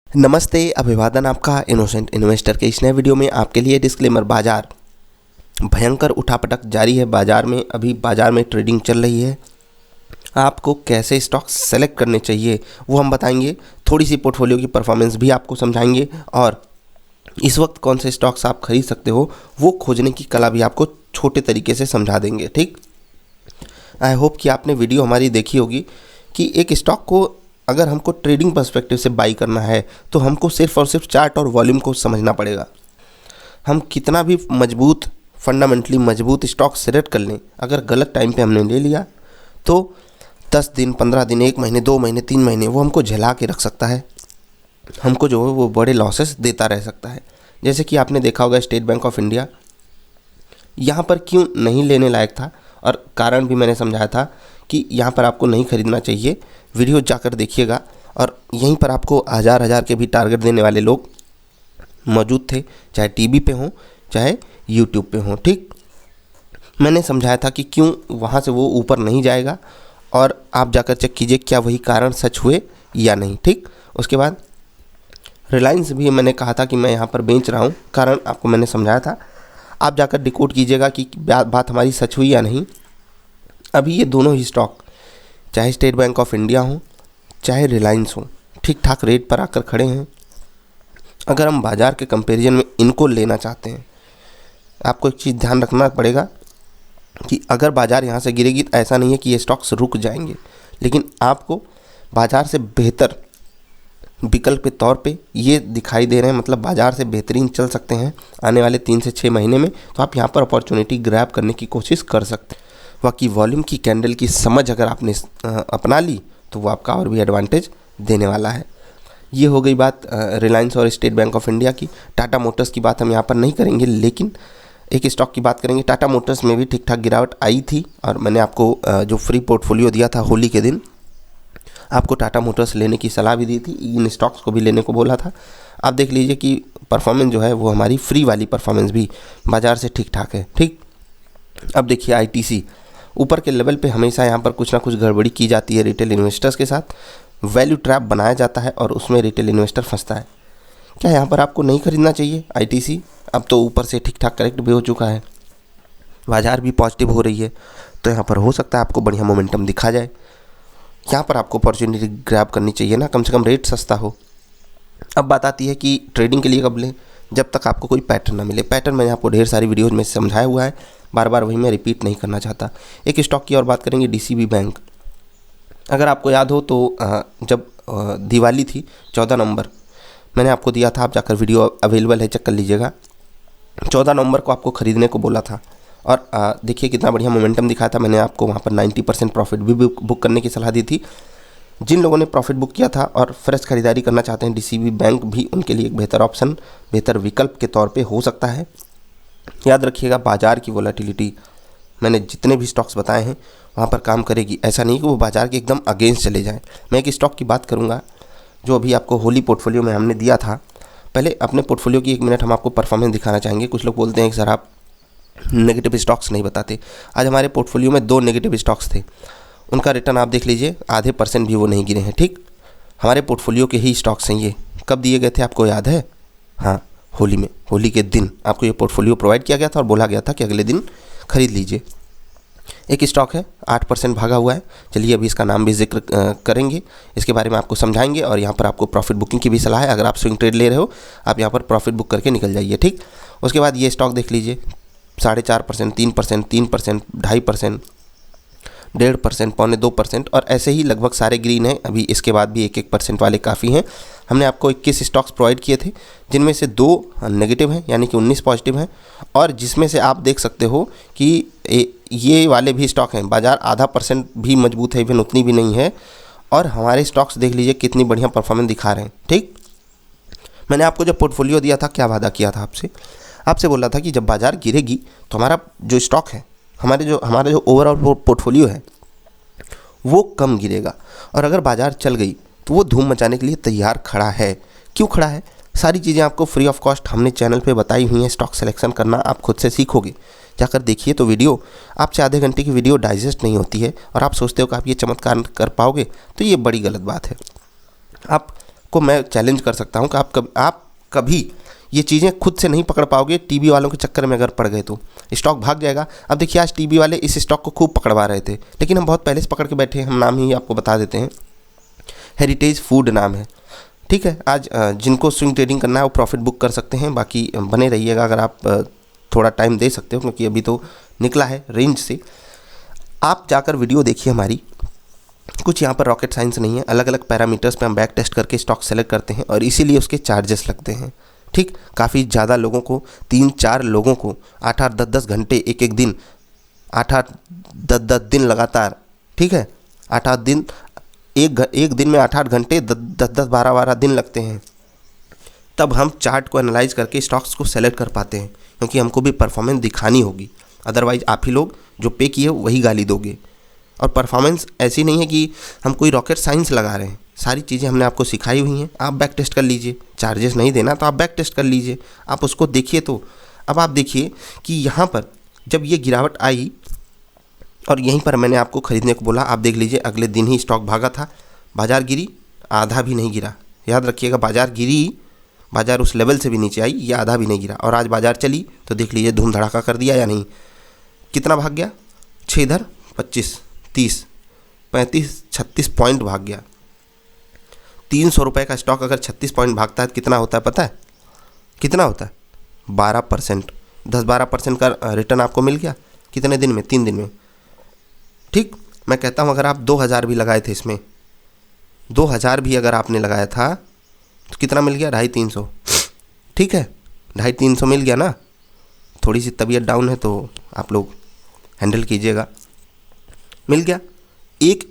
नमस्ते, अभिवादन आपका इनोसेंट इन्वेस्टर के इस नए वीडियो में आपके लिए डिस्क्लेमर। बाजार भयंकर उठापटक जारी है। बाजार में ट्रेडिंग चल रही है। आपको कैसे स्टॉक सेलेक्ट करने चाहिए वो हम बताएंगे। थोड़ी सी पोर्टफोलियो की परफॉर्मेंस भी आपको समझाएंगे और इस वक्त कौन से स्टॉक्स आप खरीद सकते हो वो खोजने की कला भी आपको छोटे तरीके से समझा देंगे। ठीक, आई होप कि आपने वीडियो हमारी देखी होगी कि एक स्टॉक को अगर हमको ट्रेडिंग पर्सपेक्टिव से बाई करना है तो हमको सिर्फ और सिर्फ चार्ट और वॉल्यूम को समझना पड़ेगा। हम कितना भी फंडामेंटली मजबूत स्टॉक सेलेक्ट कर लें, अगर गलत टाइम पे हमने ले लिया तो 10 दिन, 15 दिन, 1 महीने, 2 महीने, 3 महीने वो हमको झेला के रख सकता है। हमको जो है वो बड़े लॉसेस देता रह सकता है। जैसे कि आपने देखा होगा स्टेट बैंक ऑफ इंडिया यहाँ पर क्यों नहीं लेने लायक था और कारण भी मैंने समझाया था कि यहाँ पर आपको नहीं खरीदना चाहिए। वीडियो जाकर देखिएगा और यहीं पर आपको हज़ार के भी टारगेट देने वाले लोग मौजूद थे, चाहे टीवी पे हों चाहे यूट्यूब पे हों। ठीक, मैंने समझाया था कि क्यों वहाँ से वो ऊपर नहीं जाएगा और आप जाकर चेक कीजिए क्या वही कारण सच हुए या नहीं। ठीक, उसके बाद रिलायंस भी मैंने कहा था कि मैं यहाँ पर बेच रहा हूँ, कारण आपको मैंने समझाया था। आप जाकर डिकोड कीजिएगा कि बात हमारी सच हुई या नहीं। अभी ये दोनों ही स्टॉक, चाहे स्टेट बैंक ऑफ इंडिया हो चाहे रिलायंस हो, ठीक ठाक रेट पर आकर खड़े हैं। अगर हम बाज़ार के कंपैरिजन में इनको लेना चाहते हैं, आपको एक चीज़ ध्यान रखना पड़ेगा कि अगर बाज़ार यहाँ से गिरेगी तो ऐसा नहीं है कि ये स्टॉक्स रुक जाएंगे, लेकिन आपको बाज़ार से बेहतर विकल्प के तौर पे ये दिखाई दे रहे हैं, मतलब बाज़ार से बेहतरीन चल सकते हैं आने वाले 3 से 6 महीने में। तो आप यहाँ पर अपॉर्चुनिटी ग्रैब करने की कोशिश कर सकते हैं। बाकी वॉल्यूम की कैंडल की समझ अगर आपने अपना ली तो वो आपका और भी एडवांटेज देने वाला है। ये हो गई बात रिलायंस और स्टेट बैंक ऑफ इंडिया की। टाटा मोटर्स की बात हम यहाँ पर नहीं करेंगे, लेकिन एक स्टॉक की बात करेंगे। टाटा मोटर्स में भी ठीक ठाक गिरावट आई थी और मैंने आपको जो फ्री पोर्टफोलियो दिया था होली के दिन, आपको टाटा मोटर्स लेने की सलाह भी दी थी, इन स्टॉक्स को भी लेने को बोला था। आप देख लीजिए कि परफॉर्मेंस जो है वो हमारी फ्री वाली परफॉर्मेंस भी बाज़ार से ठीक ठाक है। ठीक, अब देखिए आईटीसी ऊपर के लेवल पे हमेशा यहाँ पर कुछ ना कुछ गड़बड़ी की जाती है रिटेल इन्वेस्टर्स के साथ। वैल्यू ट्रैप बनाया जाता है और उसमें रिटेल इन्वेस्टर फंसता है। क्या यहाँ पर आपको नहीं खरीदना चाहिए आईटीसी? अब तो ऊपर से ठीक ठाक करेक्ट भी हो चुका है, बाज़ार भी पॉजिटिव हो रही है, तो यहाँ पर हो सकता है आपको बढ़िया मोमेंटम दिखा जाए। यहाँ पर आपको अपॉर्चुनिटी ग्रैब करनी चाहिए ना, कम से कम रेट सस्ता हो। अब बात आती है कि ट्रेडिंग के लिए कब लें, जब तक आपको कोई पैटर्न ना मिले। पैटर्न मैंने आपको ढेर सारी वीडियोज़ में समझाया हुआ है, बार बार वही मैं रिपीट नहीं करना चाहता। एक स्टॉक की और बात करेंगे, डीसीबी बैंक। अगर आपको याद हो तो जब दिवाली थी 14 नवंबर, मैंने आपको दिया था, आप जाकर वीडियो अवेलेबल है चेक कर लीजिएगा। 14 नवंबर को आपको ख़रीदने को बोला था और देखिए कितना बढ़िया मोमेंटम दिखाया था। मैंने आपको वहाँ पर 90% प्रॉफिट भी बुक करने की सलाह दी थी। जिन लोगों ने प्रॉफिट बुक किया था और फ्रेश खरीदारी करना चाहते हैं, डीसीबी बैंक भी उनके लिए एक बेहतर ऑप्शन, बेहतर विकल्प के तौर पे हो सकता है। याद रखिएगा, बाज़ार की वोलेटिलिटी मैंने जितने भी स्टॉक्स बताए हैं वहाँ पर काम करेगी। ऐसा नहीं कि वो बाज़ार के एकदम अगेंस्ट चले जाएं। मैं एक स्टॉक की बात करूँगा जो अभी आपको होली पोर्टफोलियो में हमने दिया था। पहले अपने पोर्टफोलियो की 1 मिनट हम आपको परफॉर्मेंस दिखाना चाहेंगे। कुछ लोग बोलते हैं कि सर आप नेगेटिव स्टॉक्स नहीं बताते। आज हमारे पोर्टफोलियो में 2 नेगेटिव स्टॉक्स थे, उनका रिटर्न आप देख लीजिए, आधे % भी वो नहीं गिरे हैं। ठीक, हमारे पोर्टफोलियो के ही स्टॉक्स हैं ये। कब दिए गए थे आपको याद है? हाँ, होली में, होली के दिन आपको ये पोर्टफोलियो प्रोवाइड किया गया था और बोला गया था कि अगले दिन खरीद लीजिए। एक स्टॉक है 8% भागा हुआ है। चलिए अभी इसका नाम भी जिक्र करेंगे, इसके बारे में आपको समझाएंगे और यहाँ पर आपको प्रॉफिट बुकिंग की भी सलाह है। अगर आप स्विंग ट्रेड ले रहे हो, आप यहाँ पर प्रॉफिट बुक करके निकल जाइए। ठीक, उसके बाद ये स्टॉक देख लीजिए, 4.5%, 3%, 3%, 2.5%, 1.5%, 1.25% और ऐसे ही लगभग सारे ग्रीन हैं। अभी इसके बाद भी 1% वाले काफ़ी हैं। हमने आपको 21 स्टॉक्स प्रोवाइड किए थे, जिनमें से 2 नेगेटिव हैं, यानी कि 19 पॉजिटिव हैं, और जिसमें से आप देख सकते हो कि ये वाले भी स्टॉक हैं। बाज़ार आधा % भी मजबूत है, इवन उतनी भी नहीं है, और हमारे स्टॉक्स देख लीजिए कितनी बढ़िया परफॉर्मेंस दिखा रहे हैं। ठीक, मैंने आपको जब पोर्टफोलियो दिया था क्या वादा किया था आपसे बोला था कि जब बाज़ार गिरेगी तो हमारा जो स्टॉक है, हमारा जो ओवरऑल पोर्टफोलियो है वो कम गिरेगा, और अगर बाज़ार चल गई तो वो धूम मचाने के लिए तैयार खड़ा है। क्यों खड़ा है? सारी चीज़ें आपको फ्री ऑफ कॉस्ट हमने चैनल पे बताई हुई हैं। स्टॉक सिलेक्शन करना आप खुद से सीखोगे, जाकर देखिए तो वीडियो। आपसे आधे घंटे की वीडियो डाइजेस्ट नहीं होती है और आप सोचते हो कि आप ये चमत्कार कर पाओगे, तो ये बड़ी गलत बात है। आप को मैं चैलेंज कर सकता हूँ कि आप कभी ये चीज़ें खुद से नहीं पकड़ पाओगे, टीवी वालों के चक्कर में अगर पड़ गए तो स्टॉक भाग जाएगा। अब देखिए आज टीवी वाले इस स्टॉक को खूब पकड़वा रहे थे, लेकिन हम बहुत पहले से पकड़ के बैठे हैं। हम नाम ही आपको बता देते हैं, हेरिटेज फूड नाम है, ठीक है। आज जिनको स्विंग ट्रेडिंग करना है वो प्रॉफिट बुक कर सकते हैं। बाकी बने रहिएगा अगर आप थोड़ा टाइम दे सकते हो, क्योंकि अभी तो निकला है रेंज से। आप जाकर वीडियो देखिए हमारी, कुछ यहाँ पर रॉकेट साइंस नहीं है। अलग अलग पैरामीटर्स पे हम बैक टेस्ट करके स्टॉक सेलेक्ट करते हैं और इसीलिए उसके चार्जेस लगते हैं, ठीक। काफ़ी ज़्यादा लोगों को, 3-4 लोगों को 8-8 10-10 घंटे एक दिन, 8-8 10-10 दिन लगातार, ठीक है। 8-8 दिन, एक दिन में 8-8 घंटे 10-10 12-12 दिन लगते हैं, तब हम चार्ट को एनालाइज करके स्टॉक्स को सेलेक्ट कर पाते हैं, क्योंकि हमको भी परफॉर्मेंस दिखानी होगी। अदरवाइज आप ही लोग जो पे किए वही गाली दोगे। और परफॉर्मेंस ऐसी नहीं है कि हम कोई रॉकेट साइंस लगा रहे हैं, सारी चीज़ें हमने आपको सिखाई हुई हैं। आप बैक टेस्ट कर लीजिए, चार्जेस नहीं देना तो आप बैक टेस्ट कर लीजिए, आप उसको देखिए। तो अब आप देखिए कि यहाँ पर जब ये गिरावट आई और यहीं पर मैंने आपको ख़रीदने को बोला, आप देख लीजिए अगले दिन ही स्टॉक भागा था, बाज़ार गिरी, आधा भी नहीं गिरा। याद रखिएगा, बाज़ार गिरी, बाज़ार उस लेवल से भी नीचे आई, ये आधा भी नहीं गिरा। और आज बाज़ार चली तो देख लीजिए धूम धड़ाका कर दिया या नहीं। कितना भाग गया? 6 इधर, 25, 30, 35, 36 पॉइंट भाग गया। 300 रुपये का स्टॉक अगर 36 पॉइंट भागता है तो कितना होता है पता है? कितना होता है? 12%। 10-12% का रिटर्न आपको मिल गया कितने दिन में? 3 दिन में, ठीक। मैं कहता हूँ अगर आप 2000 भी लगाए थे इसमें, 2000 भी अगर आपने लगाया था तो कितना मिल गया? 250-300, ठीक है। 250-300 मिल गया ना। थोड़ी सी तबीयत डाउन है तो आप लोग हैंडल कीजिएगा। मिल गया। एक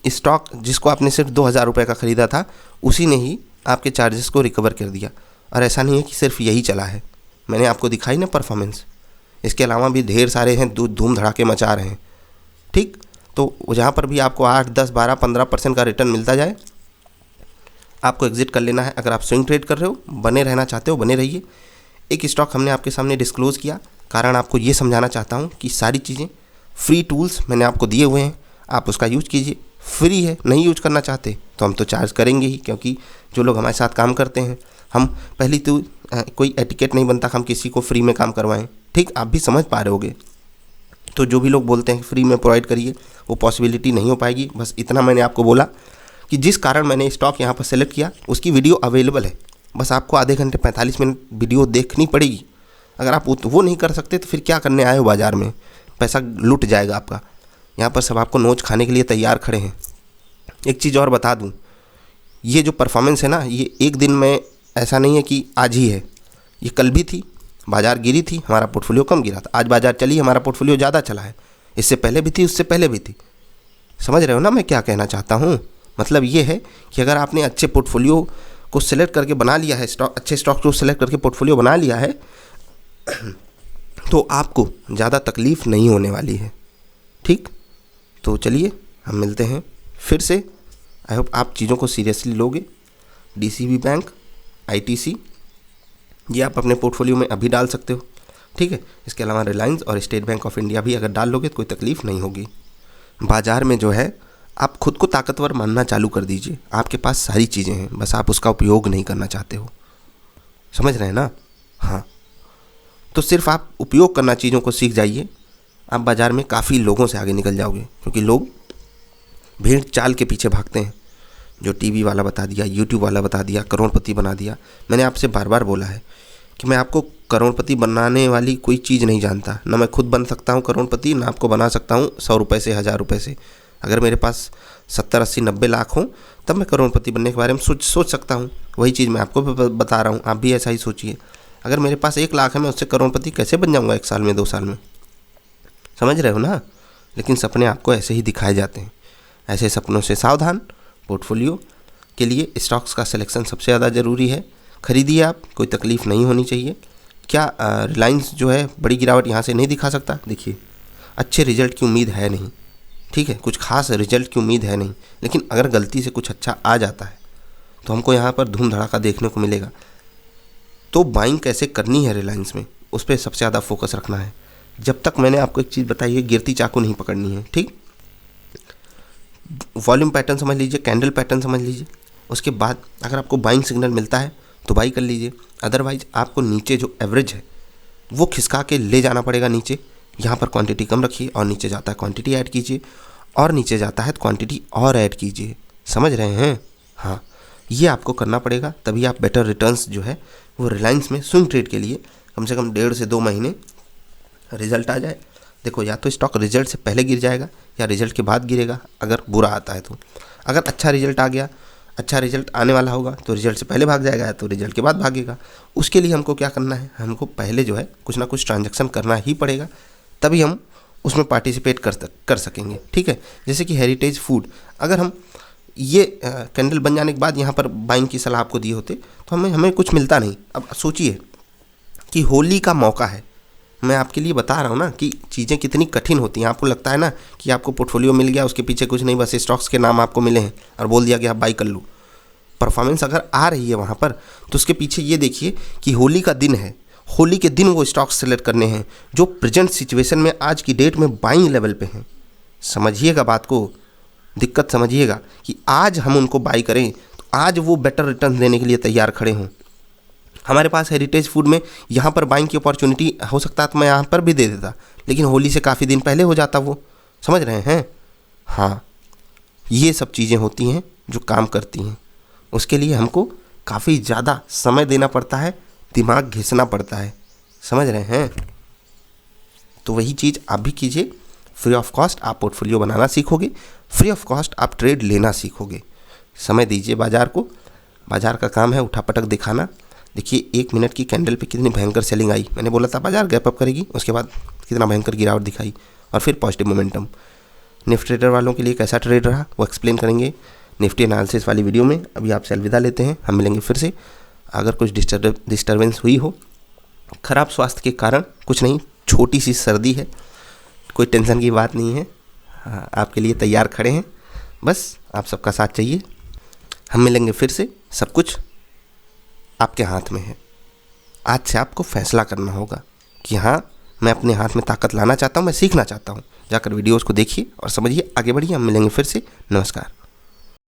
स्टॉक जिसको आपने सिर्फ 2000 रुपये का ख़रीदा था, उसी ने ही आपके चार्जेस को रिकवर कर दिया। और ऐसा नहीं है कि सिर्फ यही चला है, मैंने आपको दिखाई ना परफॉर्मेंस, इसके अलावा भी ढेर सारे हैं धूम धड़ाके मचा रहे हैं, ठीक। तो जहाँ पर भी आपको 8, 10, 12, 15% का रिटर्न मिलता जाए, आपको एग्जिट कर लेना है। अगर आप स्विंग ट्रेड कर रहे हो, बने रहना चाहते हो, बने रहिए। एक स्टॉक हमने आपके सामने डिस्क्लोज़ किया, कारण आपको ये समझाना चाहता हूँ कि सारी चीज़ें फ्री टूल्स मैंने आपको दिए हुए हैं, आप उसका यूज़ कीजिए। फ्री है, नहीं यूज करना चाहते तो हम तो चार्ज करेंगे ही, क्योंकि जो लोग हमारे साथ काम करते हैं, हम पहली तो कोई एटिकेट नहीं बनता हम किसी को फ्री में काम करवाएं, ठीक। आप भी समझ पा रहे होगे। तो जो भी लोग बोलते हैं फ्री में प्रोवाइड करिए, वो पॉसिबिलिटी नहीं हो पाएगी। बस इतना मैंने आपको बोला कि जिस कारण मैंने स्टॉक यहाँ पर सेलेक्ट किया, उसकी वीडियो अवेलेबल है। बस आपको आधे घंटे 45 मिनट वीडियो देखनी पड़ेगी। अगर आप वो नहीं कर सकते तो फिर क्या करने आए हो बाज़ार में? पैसा लूट जाएगा आपका। यहाँ पर सब आपको नोच खाने के लिए तैयार खड़े हैं। एक चीज़ और बता दूँ, ये जो परफॉर्मेंस है ना, ये एक दिन में ऐसा नहीं है कि आज ही है, ये कल भी थी। बाज़ार गिरी थी, हमारा पोर्टफोलियो कम गिरा था। आज बाज़ार चली, हमारा पोर्टफोलियो ज़्यादा चला है। इससे पहले भी थी, उससे पहले भी थी। समझ रहे हो ना मैं क्या कहना चाहता हूँ? मतलब ये है कि अगर आपने अच्छे पोर्टफोलियो को सिलेक्ट करके बना लिया है, अच्छे स्टॉक को सिलेक्ट करके पोर्टफोलियो बना लिया है, तो आपको ज़्यादा तकलीफ़ नहीं होने वाली है, ठीक। तो चलिए हम मिलते हैं फिर से। आई होप आप चीज़ों को सीरियसली लोगे। डीसीबी बैंक, आईटीसी, ये आप अपने पोर्टफोलियो में अभी डाल सकते हो, ठीक है। इसके अलावा रिलायंस और स्टेट बैंक ऑफ इंडिया भी अगर डाल लोगे तो कोई तकलीफ़ नहीं होगी। बाज़ार में जो है, आप खुद को ताकतवर मानना चालू कर दीजिए। आपके पास सारी चीज़ें हैं, बस आप उसका उपयोग नहीं करना चाहते हो। समझ रहे हैं ना? हाँ, तो सिर्फ आप उपयोग करना चीज़ों को सीख जाइए, आप बाज़ार में काफ़ी लोगों से आगे निकल जाओगे। क्योंकि लोग भेड़ चाल के पीछे भागते हैं, जो टीवी वाला बता दिया, यूट्यूब वाला बता दिया, करोड़पति बना दिया। मैंने आपसे बार बार बोला है कि मैं आपको करोड़पति बनाने वाली कोई चीज़ नहीं जानता। ना मैं खुद बन सकता हूँ करोड़पति, ना आपको बना सकता हूँ 100 रुपये से, 1000 रुपये से। अगर मेरे पास 70, 80, 90 लाख हों तब मैं करोड़पति बनने के बारे में सोच सकता हूँ। वही चीज़ मैं आपको बता रहा हूँ, आप भी ऐसा ही सोचिए। अगर मेरे पास 1 लाख है, मैं उससे करोड़पति कैसे बन जाऊँगा 1 साल में, 2 साल में? समझ रहे हो ना? लेकिन सपने आपको ऐसे ही दिखाए जाते हैं। ऐसे सपनों से सावधान। पोर्टफोलियो के लिए स्टॉक्स का सिलेक्शन सबसे ज़्यादा ज़रूरी है। खरीदिए आप, कोई तकलीफ़ नहीं होनी चाहिए। क्या रिलायंस जो है बड़ी गिरावट यहाँ से नहीं दिखा सकता? देखिए, अच्छे रिजल्ट की उम्मीद है नहीं, ठीक है, कुछ खास रिजल्ट की उम्मीद है नहीं, लेकिन अगर गलती से कुछ अच्छा आ जाता है तो हमको यहाँ पर धूम धड़ाका देखने को मिलेगा। तो बाइंग कैसे करनी है रिलायंस में, उस पर सबसे ज़्यादा फोकस रखना है। जब तक मैंने आपको एक चीज़ बताई है, गिरती चाकू नहीं पकड़नी है, ठीक। वॉल्यूम पैटर्न समझ लीजिए, कैंडल पैटर्न समझ लीजिए। उसके बाद अगर आपको बाइंग सिग्नल मिलता है तो बाई कर लीजिए, अदरवाइज आपको नीचे जो एवरेज है वो खिसका के ले जाना पड़ेगा नीचे। यहाँ पर क्वांटिटी कम रखिए और नीचे जाता है क्वांटिटी ऐड कीजिए, और नीचे जाता है क्वांटिटी और ऐड कीजिए। समझ रहे हैं? हाँ, ये आपको करना पड़ेगा, तभी आप बेटर रिटर्न्स जो है वो रिलायंस में स्विंग ट्रेड के लिए कम से कम 1.5 से 2 महीने रिजल्ट आ जाए। देखो, या तो स्टॉक रिजल्ट से पहले गिर जाएगा या रिजल्ट के बाद गिरेगा अगर बुरा आता है तो। अगर अच्छा रिजल्ट आ गया, अच्छा रिजल्ट आने वाला होगा तो रिजल्ट से पहले भाग जाएगा, तो रिजल्ट के बाद भागेगा। उसके लिए हमको क्या करना है, हमको पहले जो है कुछ ना कुछ ट्रांजैक्शन करना ही पड़ेगा, तभी हम उसमें पार्टिसिपेट कर सकेंगे। ठीक है, जैसे कि हेरिटेज फूड, अगर हम ये कैंडल बन जाने के बाद यहाँ पर बाइंग की सलाह आपको दिए होते तो हमें कुछ मिलता नहीं। अब सोचिए कि होली का मौका है, मैं आपके लिए बता रहा हूँ ना कि चीज़ें कितनी कठिन होती हैं। आपको लगता है ना कि आपको पोर्टफोलियो मिल गया, उसके पीछे कुछ नहीं, बस स्टॉक्स के नाम आपको मिले हैं और बोल दिया कि आप बाई कर लो। परफॉर्मेंस अगर आ रही है वहाँ पर तो उसके पीछे ये देखिए कि होली का दिन है, होली के दिन वो स्टॉक्स सेलेक्ट करने हैं जो प्रेजेंट सिचुएशन में आज की डेट में बाइंग लेवल पे हैं। समझिएगा बात को, दिक्कत समझिएगा कि आज हम उनको बाई करें तो आज वो बेटर रिटर्न देने के लिए तैयार खड़े हों। हमारे पास हेरिटेज फूड में यहाँ पर बाइंग की अपॉर्चुनिटी हो सकता है तो मैं यहाँ पर भी दे देता, लेकिन होली से काफ़ी दिन पहले हो जाता वो। समझ रहे हैं? हाँ, ये सब चीज़ें होती हैं जो काम करती हैं। उसके लिए हमको काफ़ी ज़्यादा समय देना पड़ता है, दिमाग घिसना पड़ता है। समझ रहे हैं? तो वही चीज़ आप भी कीजिए। फ्री ऑफ कॉस्ट आप पोर्टफोलियो बनाना सीखोगे, फ्री ऑफ कॉस्ट आप ट्रेड लेना सीखोगे। समय दीजिए बाज़ार को, बाज़ार का काम है उठापटक दिखाना। देखिए 1 मिनट की कैंडल पे कितनी भयंकर सेलिंग आई, मैंने बोला था बाज़ार गैप अप करेगी, उसके बाद कितना भयंकर गिरावट दिखाई और फिर पॉजिटिव मोमेंटम। निफ्टी ट्रेडर वालों के लिए कैसा ट्रेड रहा वो एक्सप्लेन करेंगे निफ्टी एनालिसिस वाली वीडियो में। अभी आपसे अलविदा लेते हैं, हम मिलेंगे फिर से। अगर कुछ डिस्टर्बेंस हुई हो, ख़राब स्वास्थ्य के कारण, कुछ नहीं, छोटी सी सर्दी है, कोई टेंशन की बात नहीं है। हाँ, आपके लिए तैयार खड़े हैं, बस आप सबका साथ चाहिए। हम मिलेंगे फिर से, सब कुछ आपके हाथ में है। आज से आपको फैसला करना होगा कि हाँ, मैं अपने हाथ में ताकत लाना चाहता हूँ, मैं सीखना चाहता हूँ। जाकर वीडियोज़ को देखिए और समझिए, आगे बढ़िए। हम मिलेंगे फिर से। नमस्कार।